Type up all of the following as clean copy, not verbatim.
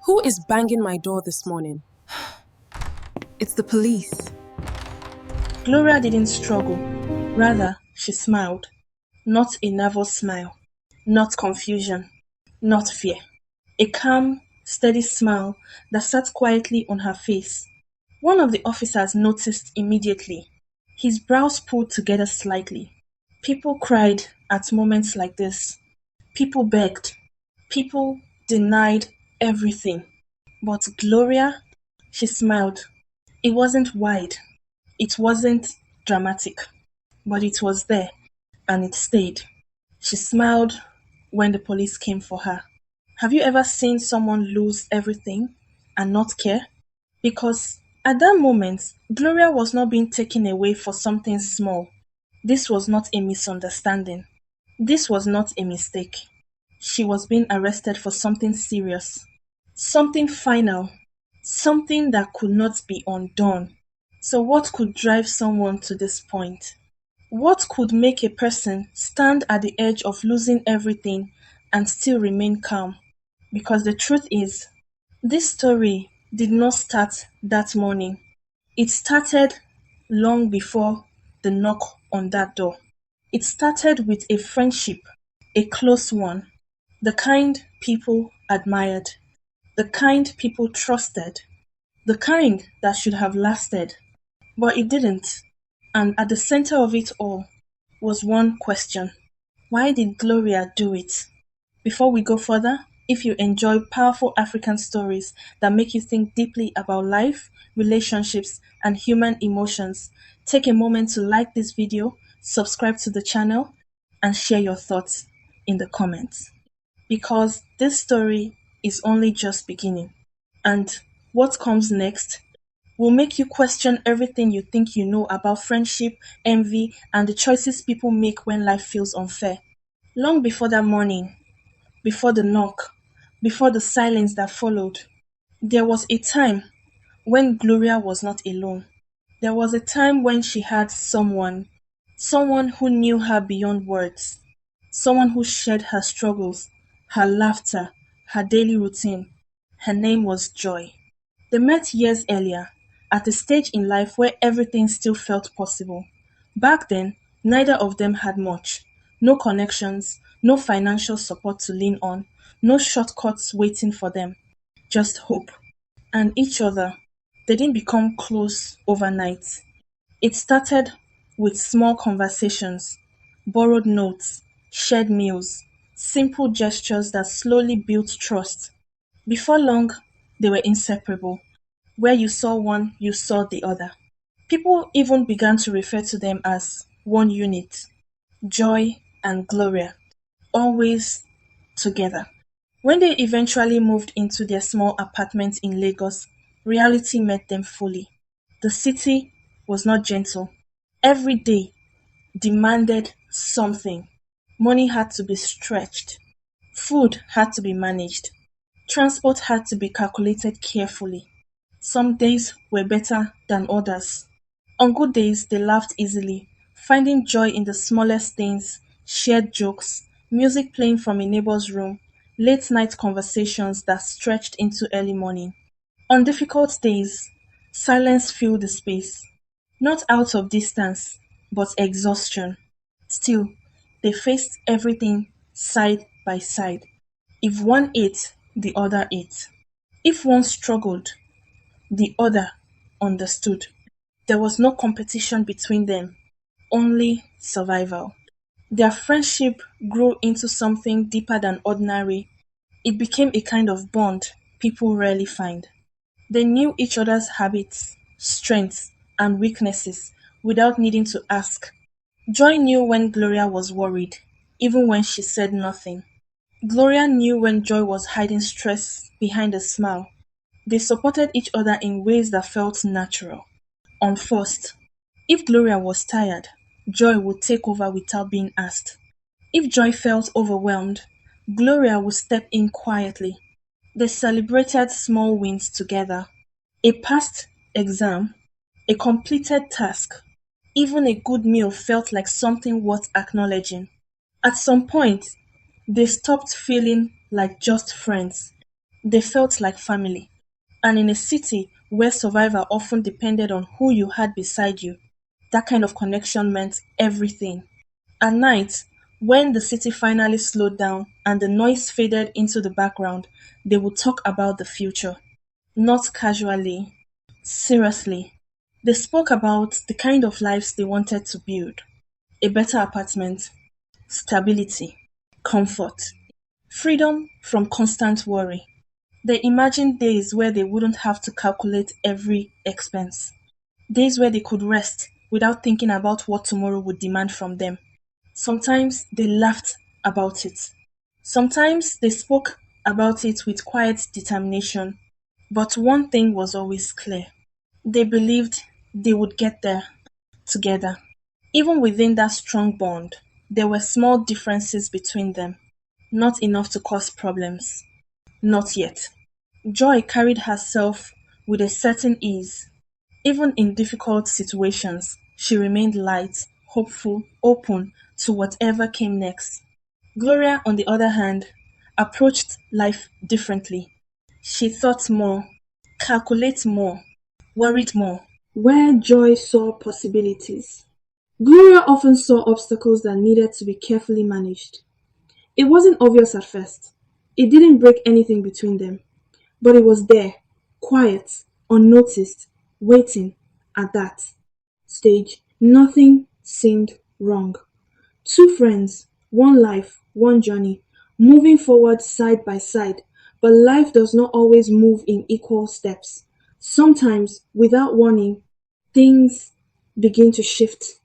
Who is banging my door this morning? It's the police. Gloria didn't struggle. Rather, she smiled. Not a nervous smile. Not confusion. Not fear. A calm, steady smile that sat quietly on her face. One of the officers noticed immediately. His brows pulled together slightly. People cried at moments like this. People begged. People denied everything. But Gloria, she smiled. It wasn't wide. It wasn't dramatic, but it was there and it stayed. She smiled when the police came for her. Have you ever seen someone lose everything and not care? Because at that moment, Gloria was not being taken away for something small. This was not a misunderstanding. This was not a mistake. She was being arrested for something serious, something final, something that could not be undone. So, what could drive someone to this point? What could make a person stand at the edge of losing everything and still remain calm? Because the truth is, this story did not start that morning. It started long before the knock on that door. It started with a friendship, a close one, the kind people admired, the kind people trusted, the kind that should have lasted, but it didn't. And at the center of it all was one question: why did Gloria do it? Before we go further, if you enjoy powerful African stories that make you think deeply about life, relationships, and human emotions, take a moment to like this video, subscribe to the channel, and share your thoughts in the comments. Because this story is only just beginning. And what comes next will make you question everything you think you know about friendship, envy, and the choices people make when life feels unfair. Long before that morning, before the knock, before the silence that followed, there was a time when Gloria was not alone. There was a time when she had someone, someone who knew her beyond words, someone who shared her struggles, her laughter, her daily routine. Her name was Joy. They met years earlier, at a stage in life where everything still felt possible. Back then, neither of them had much. No connections, no financial support to lean on, no shortcuts waiting for them, just hope. And each other. They didn't become close overnight. It started with small conversations, borrowed notes, shared meals, simple gestures that slowly built trust. Before long, they were inseparable. Where you saw one, you saw the other. People even began to refer to them as one unit: Joy and Gloria, always together. When they eventually moved into their small apartment in Lagos, reality met them fully. The city was not gentle. Every day demanded something. Money had to be stretched. Food had to be managed. Transport had to be calculated carefully. Some days were better than others. On good days, they laughed easily, finding joy in the smallest things: shared jokes, music playing from a neighbor's room, late night conversations that stretched into early morning. On difficult days, silence filled the space, not out of distance, but exhaustion. Still, they faced everything side by side. If one ate, the other ate. If one struggled, the other understood. There was no competition between them, only survival. Their friendship grew into something deeper than ordinary. It became a kind of bond people rarely find. They knew each other's habits, strengths, and weaknesses without needing to ask. Joy knew when Gloria was worried, even when she said nothing. Gloria knew when Joy was hiding stress behind a smile. They supported each other in ways that felt natural, unforced. If Gloria was tired, Joy would take over without being asked. If Joy felt overwhelmed, Gloria would step in quietly. They celebrated small wins together: a passed exam, a completed task, even a good meal felt like something worth acknowledging. At some point, they stopped feeling like just friends. They felt like family. And in a city where survival often depended on who you had beside you, that kind of connection meant everything. At night, when the city finally slowed down and the noise faded into the background, they would talk about the future. Not casually, seriously. They spoke about the kind of lives they wanted to build: a better apartment, stability, comfort, freedom from constant worry. They imagined days where they wouldn't have to calculate every expense, days where they could rest without thinking about what tomorrow would demand from them. Sometimes they laughed about it. Sometimes they spoke about it with quiet determination. But one thing was always clear: they believed they would get there together. Even within that strong bond, there were small differences between them, not enough to cause problems. Not yet. Joy carried herself with a certain ease. Even in difficult situations, she remained light, hopeful, open to whatever came next. Gloria, on the other hand, approached life differently. She thought more, calculated more, worried more. Where Joy saw possibilities, Gloria often saw obstacles that needed to be carefully managed. It wasn't obvious at first. It didn't break anything between them, but it was there, quiet, unnoticed, waiting. At that stage, nothing seemed wrong. Two friends, one life, one journey, moving forward side by side. But life does not always move in equal steps. Sometimes, without warning, things begin to shift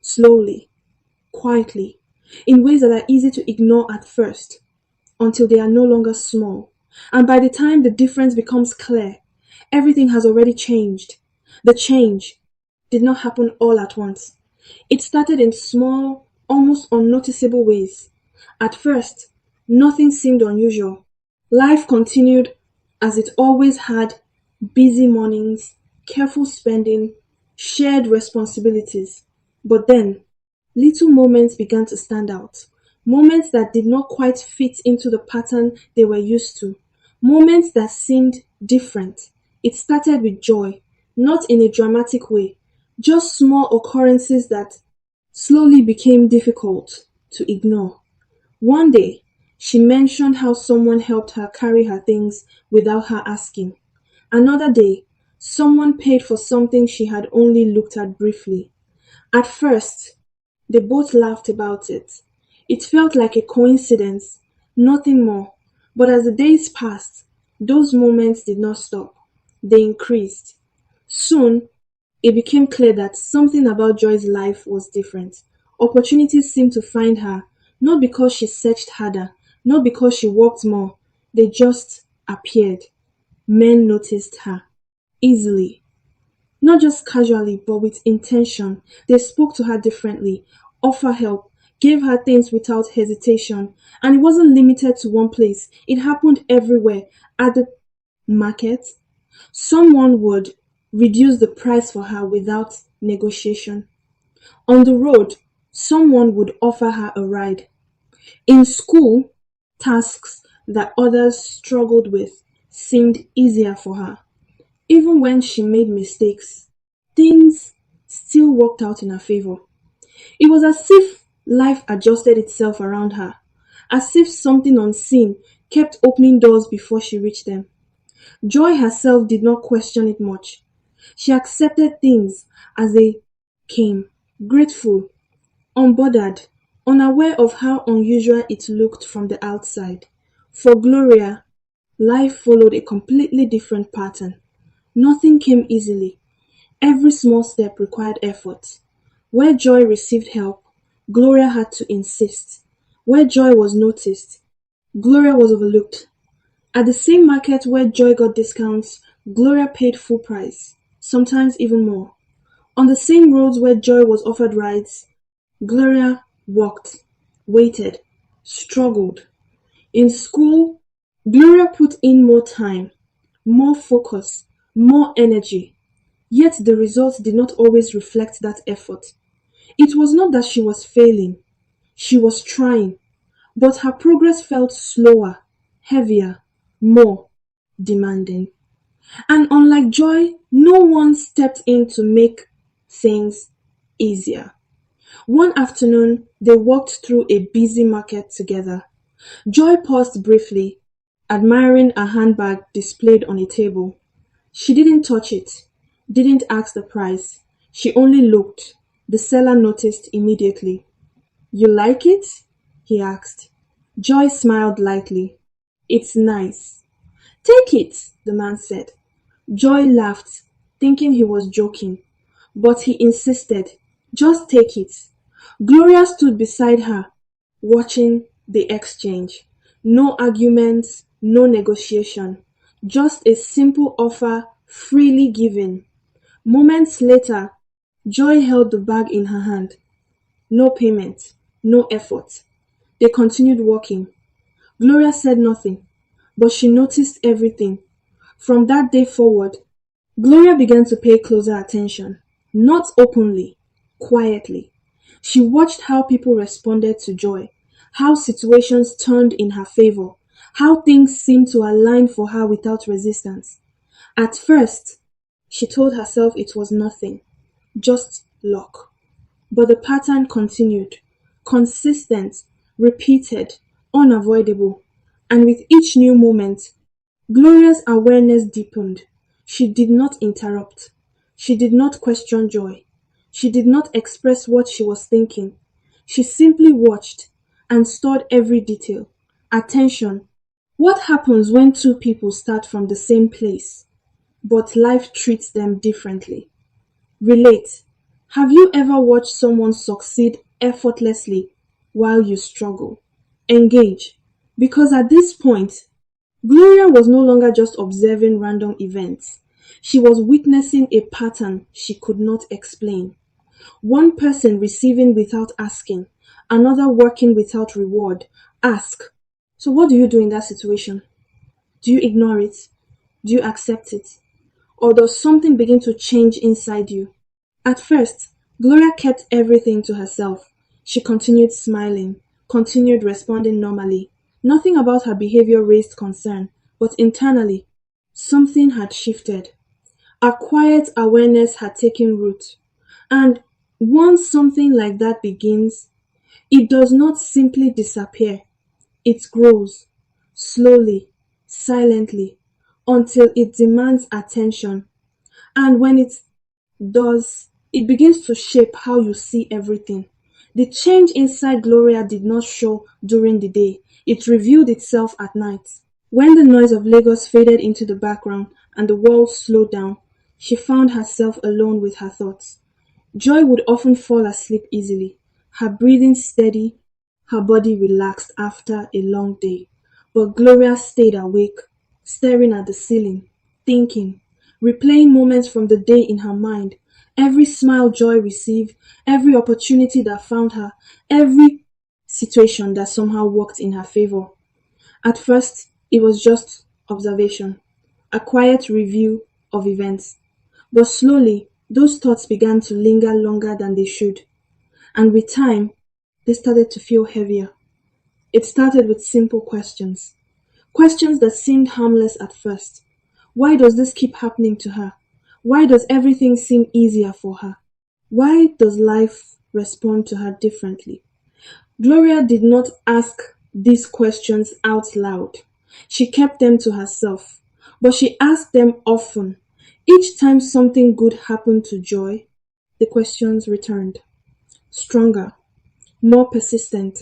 slowly, quietly, in ways that are easy to ignore at first, until they are no longer small. And by the time the difference becomes clear, everything has already changed. The change did not happen all at once. It started in small, almost unnoticeable ways. At first, nothing seemed unusual. Life continued as it always had: busy mornings, careful spending, shared responsibilities. But then, little moments began to stand out. Moments that did not quite fit into the pattern they were used to. Moments that seemed different. It started with joy, not in a dramatic way, just small occurrences that slowly became difficult to ignore. One day, she mentioned how someone helped her carry her things without her asking. Another day, someone paid for something she had only looked at briefly. At first, they both laughed about it. It felt like a coincidence, nothing more. But as the days passed, those moments did not stop. They increased. Soon, it became clear that something about Joy's life was different. Opportunities seemed to find her, not because she searched harder, not because she worked more. They just appeared. Men noticed her easily, not just casually, but with intention. They spoke to her differently, offered help, gave her things without hesitation. And it wasn't limited to one place, it happened everywhere. At the market, someone would reduce the price for her without negotiation. On the road, someone would offer her a ride. In school, tasks that others struggled with seemed easier for her. Even when she made mistakes, things still worked out in her favor. It was as if life adjusted itself around her, as if something unseen kept opening doors before she reached them. Joy herself did not question it much. She accepted things as they came, grateful, unbothered, unaware of how unusual it looked from the outside. For Gloria, life followed a completely different pattern. Nothing came easily. Every small step required effort. Where Joy received help, Gloria had to insist. Where Joy was noticed, Gloria was overlooked. At the same market where Joy got discounts, Gloria paid full price, sometimes even more. On the same roads where Joy was offered rides, Gloria walked, waited, struggled. In school, Gloria put in more time, more focus, more energy. Yet the results did not always reflect that effort. It was not that she was failing, she was trying, but her progress felt slower, heavier, more. demanding. And unlike Joy, no one stepped in to make things easier. One afternoon, they walked through a busy market together. Joy paused briefly, admiring a handbag displayed on a table. She didn't touch it, didn't ask the price. She only looked. The seller noticed immediately. You like it? He asked. Joy smiled lightly. It's nice. Take it, the man said. Joy laughed, thinking he was joking, but he insisted. Just take it. Gloria stood beside her, watching the exchange. No arguments, no negotiation, just a simple offer freely given. Moments later, Joy held the bag in her hand. No payment, no effort. They continued walking. Gloria said nothing, but she noticed everything. From that day forward, Gloria began to pay closer attention, not openly, quietly. She watched how people responded to Joy, how situations turned in her favor, how things seemed to align for her without resistance. At first, she told herself it was nothing, just luck. But the pattern continued, consistent, repeated, unavoidable. And with each new moment, Gloria's awareness deepened. She did not interrupt. She did not question Joy. She did not express what she was thinking. She simply watched and stored every detail. Attention. What happens when two people start from the same place, but life treats them differently? Relate. Have you ever watched someone succeed effortlessly while you struggle? Engage. Because at this point, Gloria was no longer just observing random events. She was witnessing a pattern she could not explain. One person receiving without asking, another working without reward. Ask. So, what do you do in that situation? Do you ignore it? Do you accept it? Or does something begin to change inside you? At first, Gloria kept everything to herself. She continued smiling, continued responding normally. Nothing about her behavior raised concern, but internally, something had shifted. A quiet awareness had taken root. And once something like that begins, it does not simply disappear. It grows, slowly, silently, until it demands attention. And when it does, it begins to shape how you see everything. The change inside Gloria did not show during the day, it revealed itself at night. When the noise of Lagos faded into the background and the world slowed down, she found herself alone with her thoughts. Joy would often fall asleep easily, her breathing steady, her body relaxed after a long day. But Gloria stayed awake, staring at the ceiling, thinking, replaying moments from the day in her mind. Every smile Joy received, every opportunity that found her, every situation that somehow worked in her favor. At first, it was just observation, a quiet review of events. But slowly, those thoughts began to linger longer than they should. And with time, they started to feel heavier. It started with simple questions. Questions that seemed harmless at first. Why does this keep happening to her? Why does everything seem easier for her? Why does life respond to her differently? Gloria did not ask these questions out loud. She kept them to herself, but she asked them often. Each time something good happened to Joy, the questions returned, stronger, more persistent.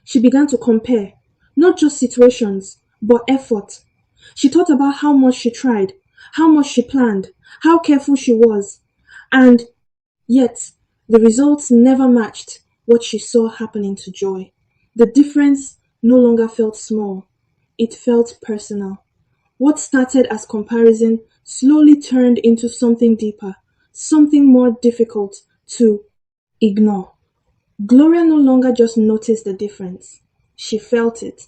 She began to compare, not just situations, but effort. She thought about how much she tried, how much she planned, how careful she was, and yet the results never matched what she saw happening to Joy. The difference no longer felt small, it felt personal. What started as comparison slowly turned into something deeper, something more difficult to ignore. Gloria no longer just noticed the difference, she felt it.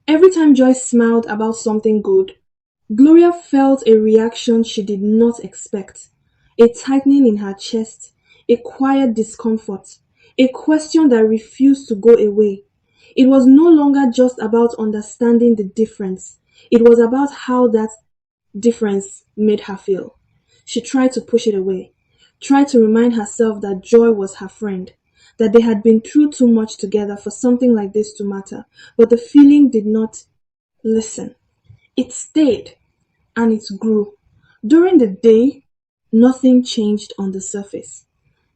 Every time Joyce smiled about something good, Gloria felt a reaction she did not expect, a tightening in her chest, a quiet discomfort, a question that refused to go away. It was no longer just about understanding the difference. It was about how that difference made her feel. She tried to push it away, tried to remind herself that Joy was her friend, that they had been through too much together for something like this to matter. But the feeling did not listen. It stayed and it grew. During the day, nothing changed on the surface.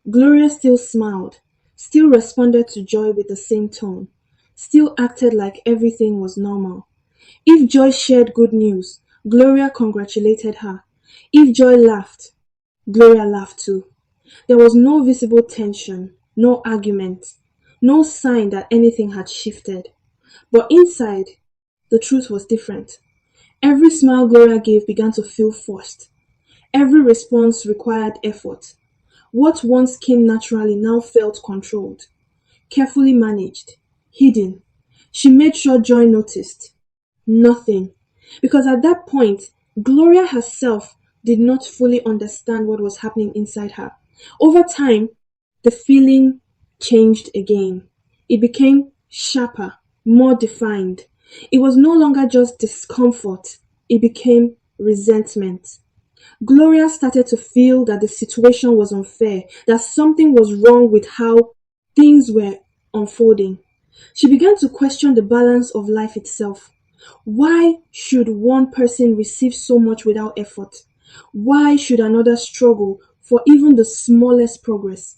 Gloria still smiled, still responded to Joy with the same tone, still acted like everything was normal. If Joy shared good news, Gloria congratulated her. If Joy laughed, Gloria laughed too. There was no visible tension, no argument, no sign that anything had shifted. But inside, the truth was different. Every smile Gloria gave began to feel forced. Every response required effort. What once came naturally now felt controlled, carefully managed, hidden. She made sure Joy noticed. Nothing. Because at that point, Gloria herself did not fully understand what was happening inside her. Over time, the feeling changed again. It became sharper, more defined. It was no longer just discomfort, it became resentment. Gloria started to feel that the situation was unfair, that something was wrong with how things were unfolding. She began to question the balance of life itself. Why should one person receive so much without effort? Why should another struggle for even the smallest progress?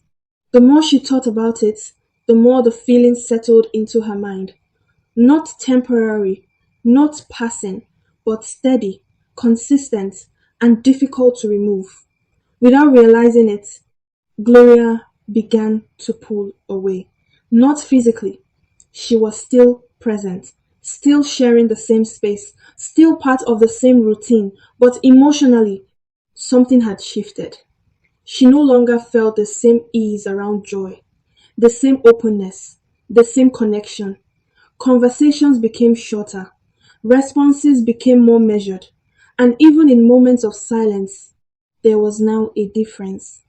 The more she thought about it, the more the feeling settled into her mind. Not temporary, not passing, but steady, consistent, and difficult to remove. Without realizing it, Gloria began to pull away. Not physically. She was still present, still sharing the same space, still part of the same routine, but emotionally, something had shifted. She no longer felt the same ease around Joy, the same openness, the same connection. Conversations became shorter, responses became more measured, and even in moments of silence, there was now a difference.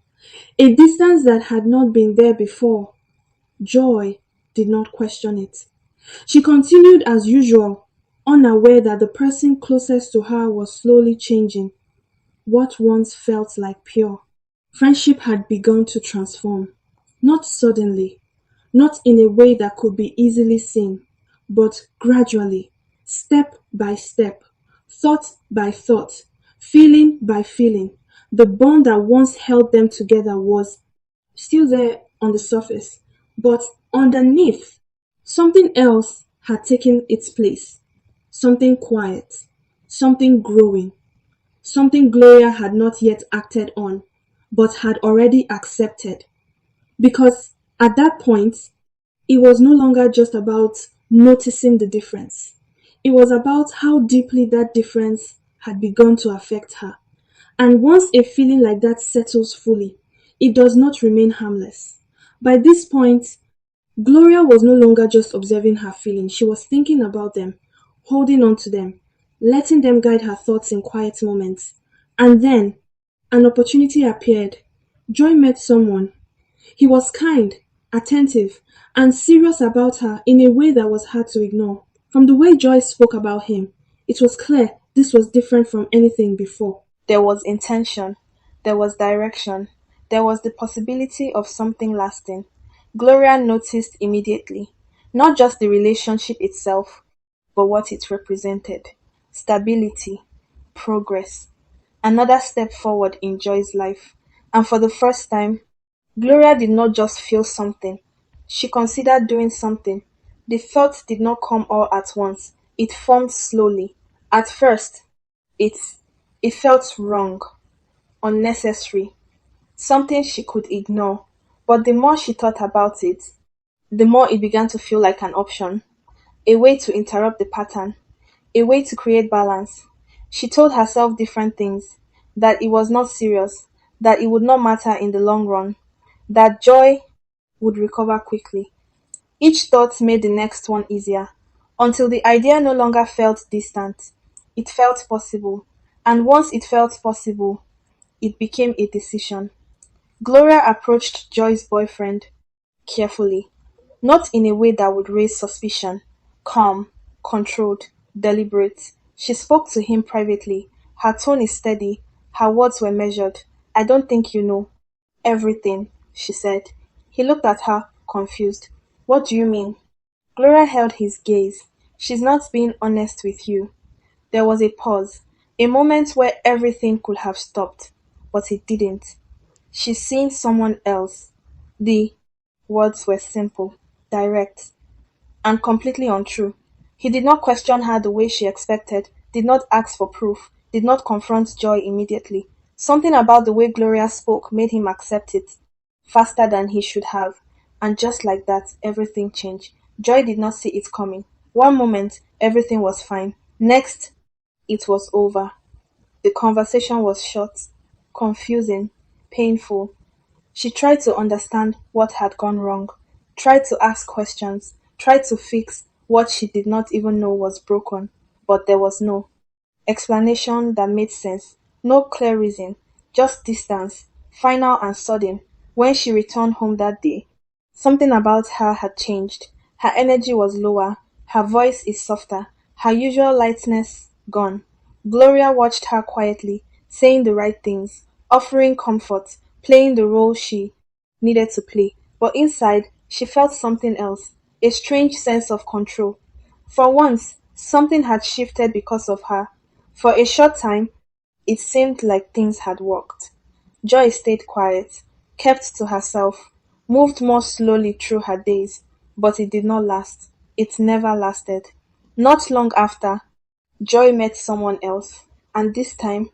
A distance that had not been there before. Joy did not question it. She continued as usual, unaware that the person closest to her was slowly changing. What once felt like pure friendship had begun to transform. Not suddenly, not in a way that could be easily seen, but gradually, step by step, thought by thought, feeling by feeling. The bond that once held them together was still there on the surface, but underneath, something else had taken its place. Something quiet, something growing, something Gloria had not yet acted on, but had already accepted. Because at that point, it was no longer just about noticing the difference. It was about how deeply that difference had begun to affect her. And once a feeling like that settles fully, it does not remain harmless. By this point, Gloria was no longer just observing her feelings, she was thinking about them, holding on to them, letting them guide her thoughts in quiet moments. And then, an opportunity appeared. Joy met someone. He was kind, attentive, and serious about her in a way that was hard to ignore. From the way Joy spoke about him, it was clear this was different from anything before. There was intention, there was direction, there was the possibility of something lasting. Gloria noticed immediately, not just the relationship itself, but what it represented: stability, progress, another step forward in Joy's life. And for the first time, Gloria did not just feel something, she considered doing something. The thought did not come all at once, it formed slowly. At first, it, it felt wrong, unnecessary, something she could ignore. But the more she thought about it, the more it began to feel like an option, a way to interrupt the pattern, a way to create balance. She told herself different things: that it was not serious, that it would not matter in the long run, that Joy would recover quickly. Each thought made the next one easier, until the idea no longer felt distant. It felt possible. And once it felt possible, it became a decision. Gloria approached Joy's boyfriend carefully, not in a way that would raise suspicion. Calm, controlled, deliberate. She spoke to him privately. Her tone is steady. Her words were measured. I don't think you know everything, she said. He looked at her, confused. What do you mean? Gloria held his gaze. She's not being honest with you. There was a pause, a moment where everything could have stopped, but it didn't. She's seen someone else. The words were simple, direct, and completely untrue. He did not question her the way she expected, did not ask for proof, did not confront Joy immediately. Something about the way Gloria spoke made him accept it faster than he should have. And just like that, everything changed. Joy did not see it coming. One moment, everything was fine. Next, it was over. The conversation was short, confusing, painful. She tried to understand what had gone wrong, tried to ask questions, tried to fix what she did not even know was broken, but there was no explanation that made sense, no clear reason, just distance, final and sudden. When she returned home that day, something about her had changed. Her energy was lower, her voice is softer, her usual lightness gone. Gloria watched her quietly, saying the right things, offering comfort, playing the role she needed to play. But inside, she felt something else, a strange sense of control. For once, something had shifted because of her. For a short time, it seemed like things had worked. Joy stayed quiet, kept to herself, moved more slowly through her days, but it did not last. It never lasted. Not long after, Joy met someone else, and this time,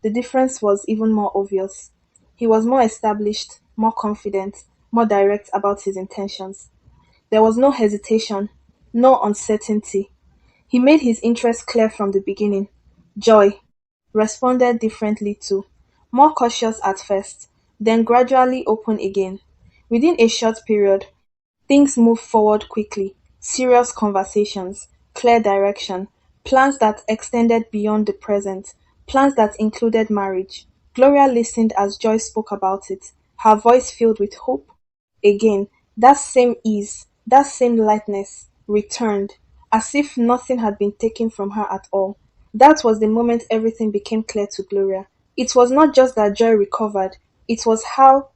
the difference was even more obvious. He was more established, more confident, more direct about his intentions. There was no hesitation, no uncertainty. He made his interest clear from the beginning. Joy responded differently too, more cautious at first, then gradually open again. Within a short period, things moved forward quickly. Serious conversations, clear direction, plans that extended beyond the present, plans that included marriage. Gloria listened as Joy spoke about it, her voice filled with hope. Again, that same ease, that same lightness returned, as if nothing had been taken from her at all. That was the moment everything became clear to Gloria. It was not just that Joy recovered, it was how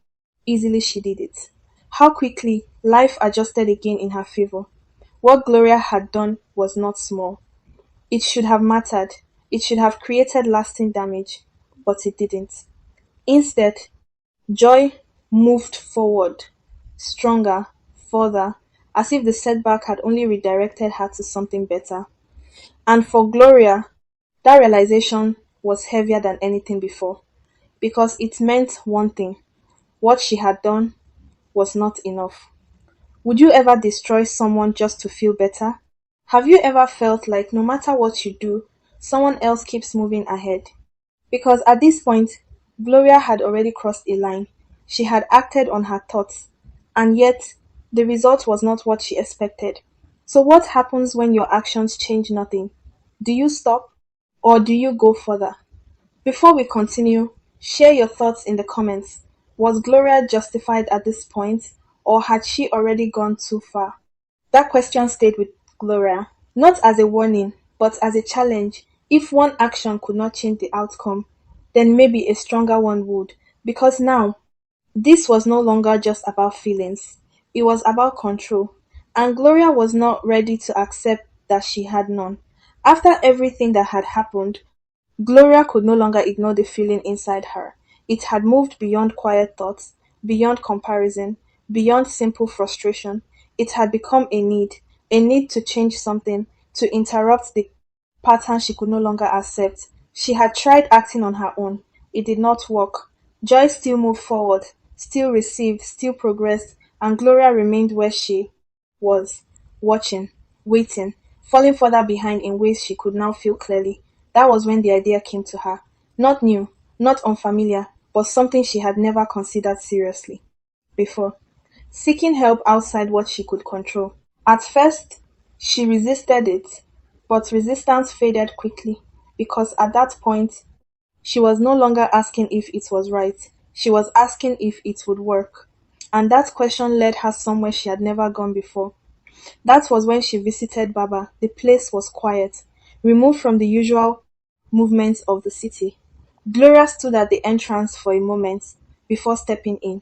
easily she did it. How quickly life adjusted again in her favor. What Gloria had done was not small. It should have mattered. It should have created lasting damage, but it didn't. Instead, Joy moved forward, stronger, further, as if the setback had only redirected her to something better. And for Gloria, that realization was heavier than anything before, because it meant one thing: what she had done was not enough. Would you ever destroy someone just to feel better? Have you ever felt like no matter what you do, someone else keeps moving ahead? Because at this point, Gloria had already crossed a line. She had acted on her thoughts, and yet the result was not what she expected. So, what happens when your actions change nothing? Do you stop, or do you go further? Before we continue, share your thoughts in the comments. Was Gloria justified at this point, or had she already gone too far? That question stayed with Gloria, not as a warning, but as a challenge. If one action could not change the outcome, then maybe a stronger one would. Because now, this was no longer just about feelings, it was about control. And Gloria was not ready to accept that she had none. After everything that had happened, Gloria could no longer ignore the feeling inside her. It had moved beyond quiet thoughts, beyond comparison, beyond simple frustration. It had become a need to change something, to interrupt the pattern she could no longer accept. She had tried acting on her own. It did not work. Joy still moved forward, still received, still progressed, and Gloria remained where she was, watching, waiting, falling further behind in ways she could now feel clearly. That was when the idea came to her. Not new, not unfamiliar, but something she had never considered seriously before. Seeking help outside what she could control. At first, she resisted it, but resistance faded quickly because at that point, she was no longer asking if it was right. She was asking if it would work. And that question led her somewhere she had never gone before. That was when she visited Baba. The place was quiet. removed from the usual movements of the city. Gloria stood at the entrance for a moment before stepping in.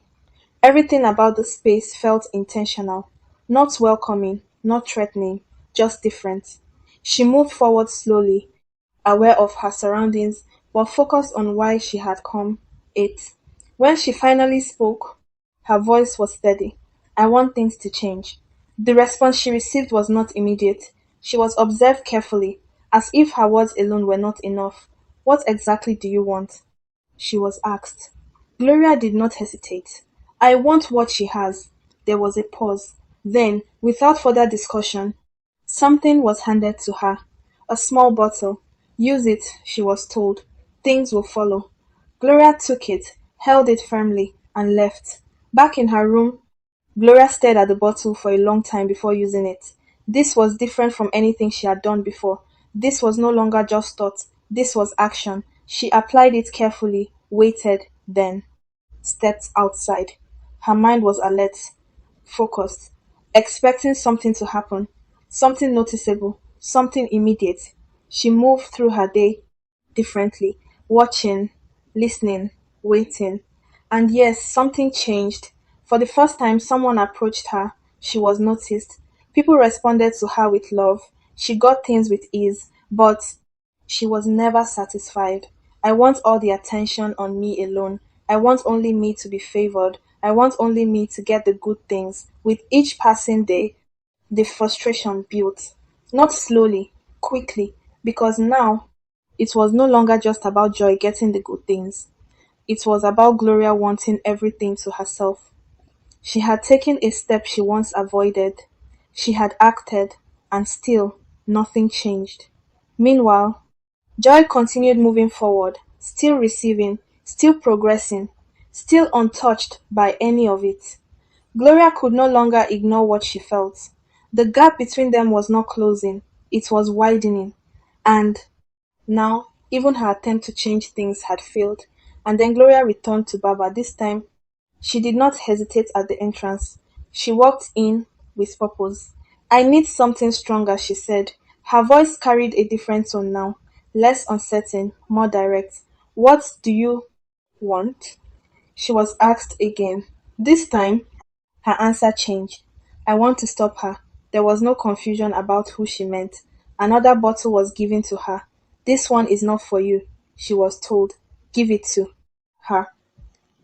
Everything about the space felt intentional, not welcoming, not threatening, just different. She moved forward slowly, aware of her surroundings, but focused on why she had come. It. When she finally spoke, her voice was steady. I want things to change. The response she received was not immediate. She was observed carefully, as if her words alone were not enough. What exactly do you want? She was asked. Gloria did not hesitate. I want what she has. There was a pause. Then, without further discussion, something was handed to her. A small bottle. Use it, she was told. Things will follow. Gloria took it, held it firmly, and left. Back in her room, Gloria stared at the bottle for a long time before using it. This was different from anything she had done before. This was no longer just thought. This was action. She applied it carefully, waited, then stepped outside. Her mind was alert, focused, expecting something to happen, something noticeable, something immediate. She moved through her day differently, watching, listening, waiting. And yes, something changed. For the first time, someone approached her. She was noticed. People responded to her with love. She got things with ease, but she was never satisfied. I want all the attention on me alone. I want only me to be favored. I want only me to get the good things. With each passing day, the frustration built. Not slowly, quickly, because now it was no longer just about Joy getting the good things. It was about Gloria wanting everything to herself. She had taken a step she once avoided. She had acted, and still nothing changed. Meanwhile, Joy continued moving forward, still receiving, still progressing, still untouched by any of it. Gloria could no longer ignore what she felt. The gap between them was not closing, it was widening. And now, even her attempt to change things had failed. And then Gloria returned to Baba. This time, she did not hesitate at the entrance. She walked in with purpose. I need something stronger, she said. Her voice carried a different tone now, less uncertain, more direct. What do you want? She was asked again. This time, her answer changed. I want to stop her. There was no confusion about who she meant. Another bottle was given to her. This one is not for you, she was told. Give it to her.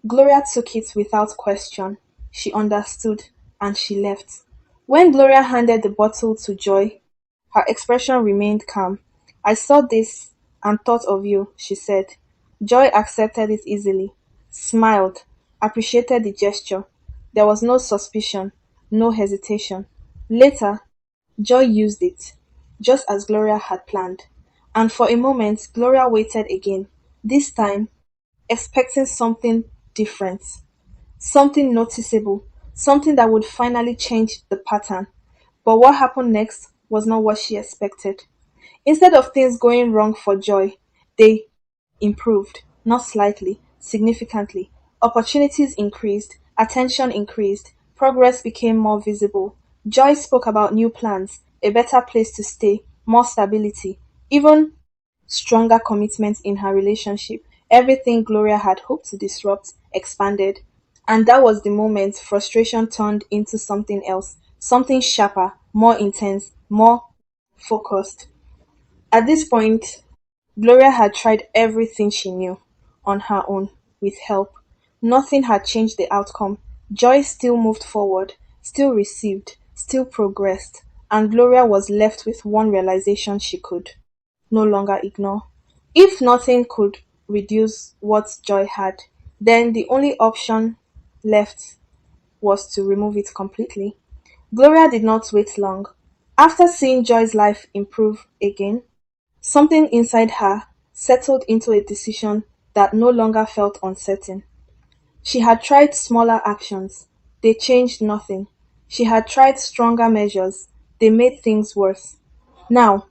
Gloria took it without question. She understood, and she left. When Gloria handed the bottle to Joy, her expression remained calm. I saw this and thought of you, she said. Joy accepted it easily, smiled, appreciated the gesture. There was no suspicion, no hesitation. Later, Joy used it, just as Gloria had planned. And for a moment, Gloria waited again, this time expecting something different, something noticeable, something that would finally change the pattern. But what happened next was not what she expected. Instead of things going wrong for Joy, they improved, not slightly, significantly. Opportunities increased, attention increased, progress became more visible. Joy spoke about new plans, a better place to stay, more stability, even stronger commitment in her relationship. Everything Gloria had hoped to disrupt expanded. And that was the moment frustration turned into something else, something sharper, more intense, more focused. At this point, Gloria had tried everything she knew on her own, with help. Nothing had changed the outcome. Joy still moved forward, still received, still progressed, and Gloria was left with one realization she could no longer ignore. If nothing could reduce what Joy had, then the only option left was to remove it completely. Gloria did not wait long. After seeing Joy's life improve again, something inside her settled into a decision that no longer felt uncertain. She had tried smaller actions. They changed nothing. She had tried stronger measures. They made things worse. Now,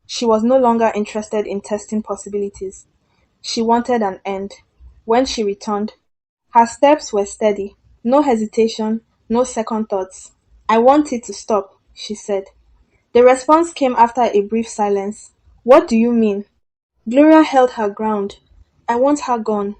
she was no longer interested in testing possibilities. She wanted an end. When she returned, her steps were steady. No hesitation, no second thoughts. I want it to stop, she said. The response came after a brief silence. What do you mean? Gloria held her ground. I want her gone.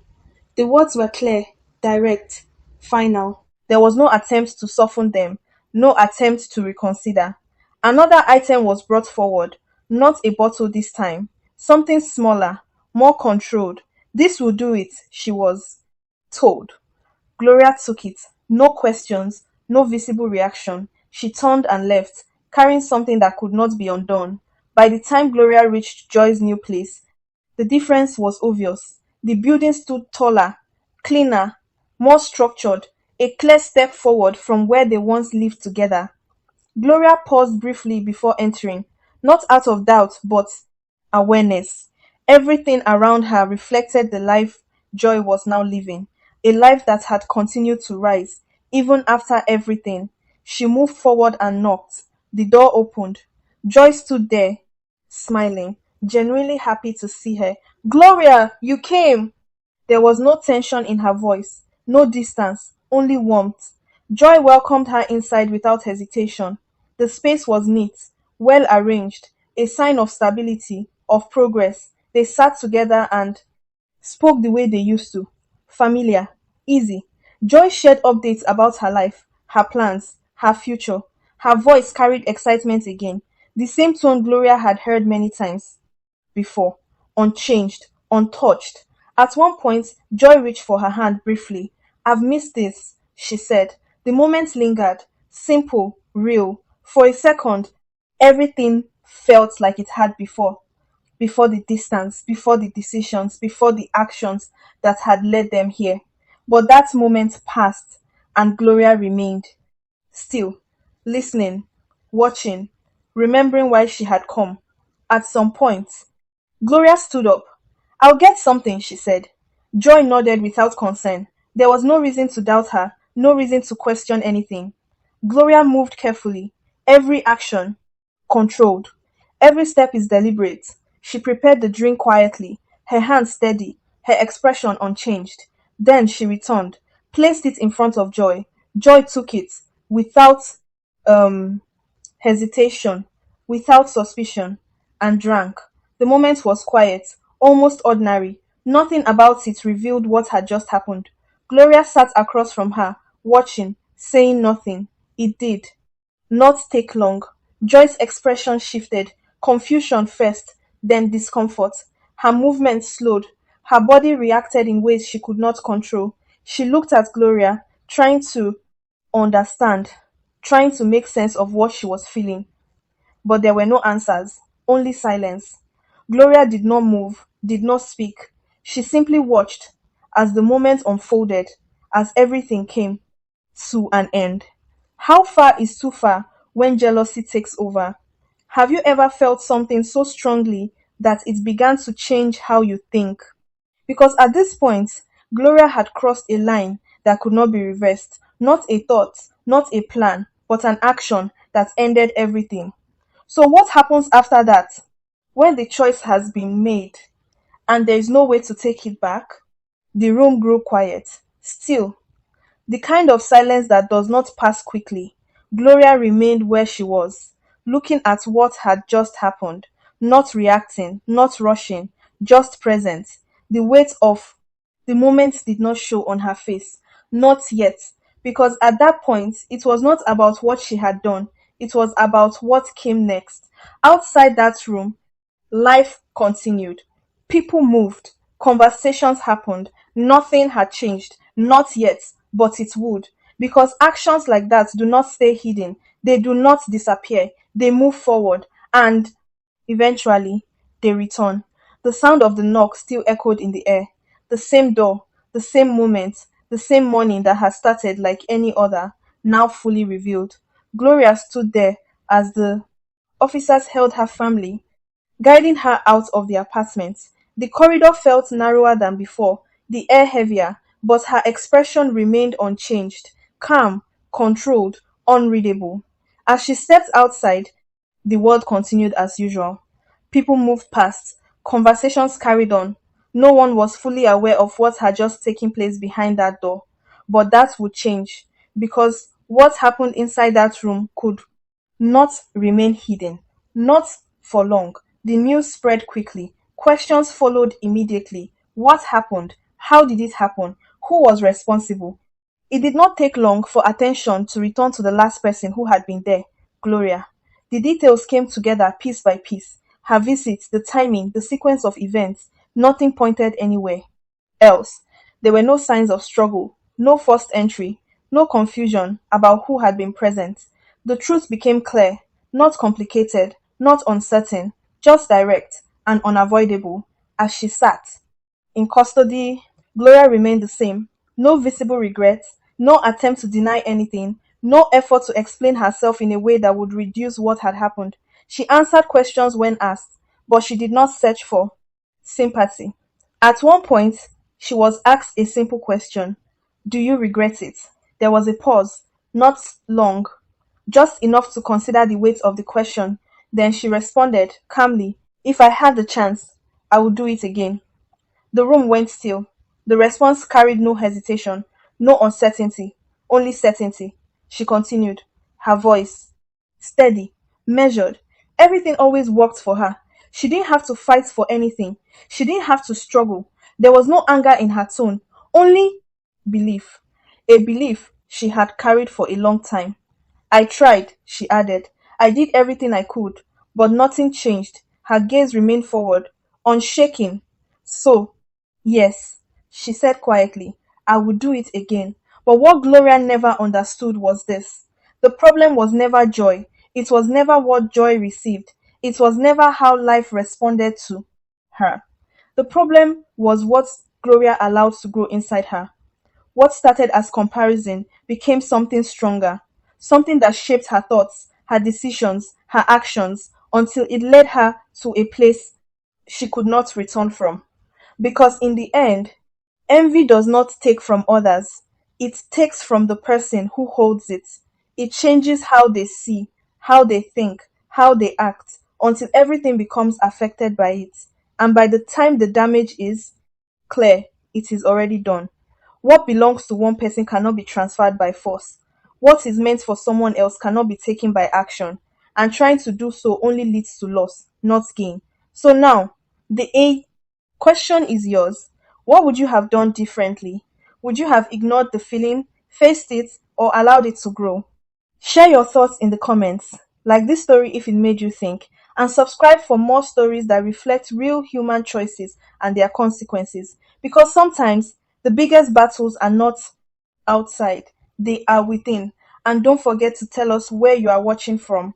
The words were clear, direct, final. There was no attempt to soften them, no attempt to reconsider. Another item was brought forward, not a bottle this time, something smaller, more controlled. This will do it, she was told. Gloria took it. No questions, no visible reaction. She turned and left, carrying something that could not be undone. By the time Gloria reached Joy's new place, the difference was obvious. The building stood taller, cleaner, more structured, a clear step forward from where they once lived together. Gloria paused briefly before entering, not out of doubt, but awareness. Everything around her reflected the life Joy was now living, a life that had continued to rise, even after everything. She moved forward and knocked. The door opened. Joy stood there, smiling, genuinely happy to see her. Gloria, you came! There was no tension in her voice, no distance, only warmth. Joy welcomed her inside without hesitation. The space was neat, well arranged, a sign of stability, of progress. They sat together and spoke the way they used to. Familiar, easy. Joy shared updates about her life, her plans, her future. Her voice carried excitement again, the same tone Gloria had heard many times before, unchanged, untouched. At one point, Joy reached for her hand briefly. I've missed this, she said. The moment lingered, simple, real. For a second, everything felt like it had before the distance, before the decisions, before the actions that had led them here. But that moment passed, and Gloria remained, still, listening, watching, remembering why she had come. At some point, Gloria stood up. I'll get something, she said. Joy nodded without concern. There was no reason to doubt her, no reason to question anything. Gloria moved carefully, every action controlled. Every step is deliberate. She prepared the drink quietly, her hand steady, her expression unchanged. Then she returned, placed it in front of Joy. Joy took it without um hesitation, without suspicion, and drank. The moment was quiet, almost ordinary. Nothing about it revealed what had just happened. Gloria sat across from her, watching, saying nothing. It did not take long. Joy's expression shifted, confusion first, then discomfort. Her movement slowed. Her body reacted in ways she could not control. She looked at Gloria, trying to understand, trying to make sense of what she was feeling. But there were no answers, only silence. Gloria did not move, did not speak. She simply watched as the moment unfolded, as everything came to an end. How far is too far when jealousy takes over? Have you ever felt something so strongly that it began to change how you think? Because at this point, Gloria had crossed a line that could not be reversed. Not a thought, not a plan, but an action that ended everything. So, what happens after that? When the choice has been made and there is no way to take it back, the room grew quiet. Still, the kind of silence that does not pass quickly. Gloria remained where she was, looking at what had just happened, not reacting, not rushing, just present. The weight of the moment did not show on her face, not yet, because at that point it was not about what she had done, it was about what came next. Outside that room, life continued. People moved. Conversations happened. Nothing had changed. Not yet, but it would. Because actions like that do not stay hidden. They do not disappear. They move forward. And eventually, they return. The sound of the knock still echoed in the air. The same door, the same moment, the same morning that had started like any other, now fully revealed. Gloria stood there as the officers held her firmly, guiding her out of the apartment. The corridor felt narrower than before, the air heavier, but her expression remained unchanged, calm, controlled, unreadable. As she stepped outside, the world continued as usual. People moved past, conversations carried on. No one was fully aware of what had just taken place behind that door. But that would change, because what happened inside that room could not remain hidden, not for long. The news spread quickly. Questions followed immediately. What happened? How did it happen? Who was responsible? It did not take long for attention to return to the last person who had been there, Gloria. The details came together piece by piece. Her visit, the timing, the sequence of events. Nothing pointed anywhere else. There were no signs of struggle, no forced entry, no confusion about who had been present. The truth became clear, not complicated, not uncertain, just direct and unavoidable. As she sat in custody, Gloria remained the same. No visible regrets, no attempt to deny anything, no effort to explain herself in a way that would reduce what had happened. She answered questions when asked, but she did not search for sympathy. At one point, she was asked a simple question: do you regret it? There was a pause, not long, just enough to consider the weight of the question. Then she responded calmly, if I had the chance, I would do it again. The room went still. The response carried no hesitation, no uncertainty, only certainty. She continued, her voice steady, measured. Everything always worked for her. She didn't have to fight for anything. She didn't have to struggle. There was no anger in her tone, only belief. A belief she had carried for a long time. I tried, she added. I did everything I could, but nothing changed. Her gaze remained forward, unshaken. So, yes, she said quietly, I would do it again. But what Gloria never understood was this: the problem was never joy. It was never what joy received. It was never how life responded to her. The problem was what Gloria allowed to grow inside her. What started as comparison became something stronger, something that shaped her thoughts, her decisions, her actions, until it led her to a place she could not return from. Because in the end, envy does not take from others, it takes from the person who holds it. It changes how they see, how they think, how they act, until everything becomes affected by it. And by the time the damage is clear, it is already done. What belongs to one person cannot be transferred by force. What is meant for someone else cannot be taken by action. And trying to do so only leads to loss, not gain. So now, the A question is yours. What would you have done differently? Would you have ignored the feeling, faced it, or allowed it to grow? Share your thoughts in the comments. Like this story if it made you think. And subscribe for more stories that reflect real human choices and their consequences. Because sometimes the biggest battles are not outside, they are within. And don't forget to tell us where you are watching from.